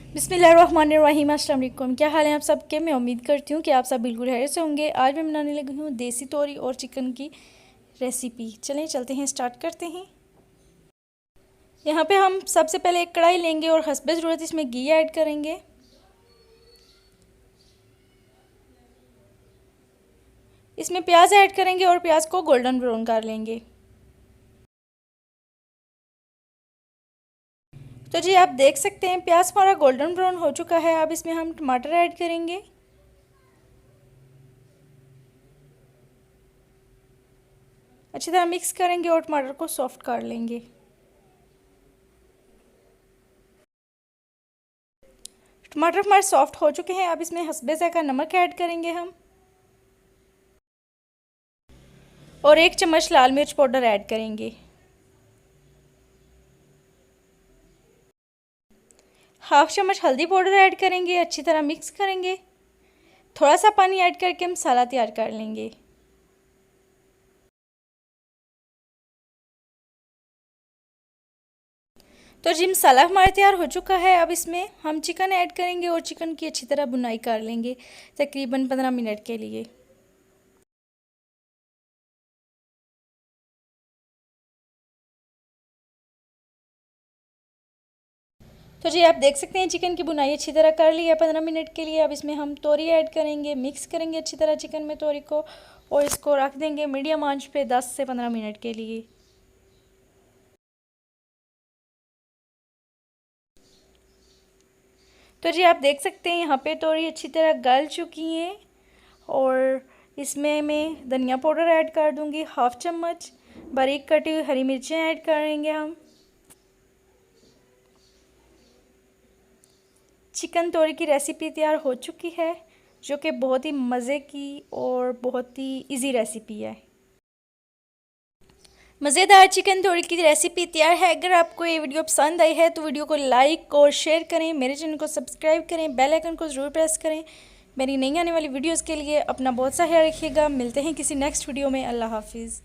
बिस्मिल्लाहिर्रहमानिर्रहीम। अस्सलाम वालेकुम। क्या हाल है आप सबके। मैं उम्मीद करती हूँ कि आप सब बिल्कुल खैरियत से होंगे। आज मैं बनाने लगी हूँ देसी तोरी और चिकन की रेसिपी। चलते हैं, स्टार्ट करते हैं। यहाँ पे हम सबसे पहले एक कढ़ाई लेंगे और हस्बे ज़रूरत इसमें घी ऐड करेंगे। इसमें प्याज ऐड करेंगे और प्याज को गोल्डन ब्राउन कर लेंगे। तो जी आप देख सकते हैं प्याज हमारा गोल्डन ब्राउन हो चुका है। अब इसमें हम टमाटर ऐड करेंगे। अच्छी तरह मिक्स करेंगे और टमाटर को सॉफ्ट कर लेंगे। टमाटर हमारे सॉफ्ट हो चुके हैं। अब इसमें हस्बे ज़ायक़ा नमक ऐड करेंगे हम, और 1 चम्मच लाल मिर्च पाउडर ऐड करेंगे। हाफ चम्मच हल्दी पाउडर ऐड करेंगे। अच्छी तरह मिक्स करेंगे। थोड़ा सा पानी ऐड करके हम मसाला तैयार कर लेंगे। तो जी मसाला हमारा तैयार हो चुका है। अब इसमें हम चिकन ऐड करेंगे और चिकन की अच्छी तरह भुनाई कर लेंगे तकरीबन 15 मिनट के लिए। तो जी आप देख सकते हैं चिकन की भुनाई अच्छी तरह कर ली है 15 मिनट के लिए। अब इसमें हम तोरी ऐड करेंगे, मिक्स करेंगे अच्छी तरह चिकन में तोरी को, और इसको रख देंगे मीडियम आंच पे 10 से 15 मिनट के लिए। तो जी आप देख सकते हैं यहाँ पे तोरी अच्छी तरह गल चुकी हैं, और इसमें मैं धनिया पाउडर ऐड कर दूँगी हाफ चम्मच। बारीक कटी हुई हरी मिर्चें ऐड करेंगे हम। चिकन तोरी की रेसिपी तैयार हो चुकी है, जो कि बहुत ही मज़े की और बहुत ही इजी रेसिपी है। मज़ेदार चिकन तोरी की रेसिपी तैयार है। अगर आपको ये वीडियो पसंद आई है तो वीडियो को लाइक और शेयर करें, मेरे चैनल को सब्सक्राइब करें, बेल आइकन को ज़रूर प्रेस करें। मेरी नई आने वाली वीडियोस के लिए अपना बहुत सा ख्याल रखिएगा। मिलते हैं किसी नेक्स्ट वीडियो में। अल्लाह हाफिज़।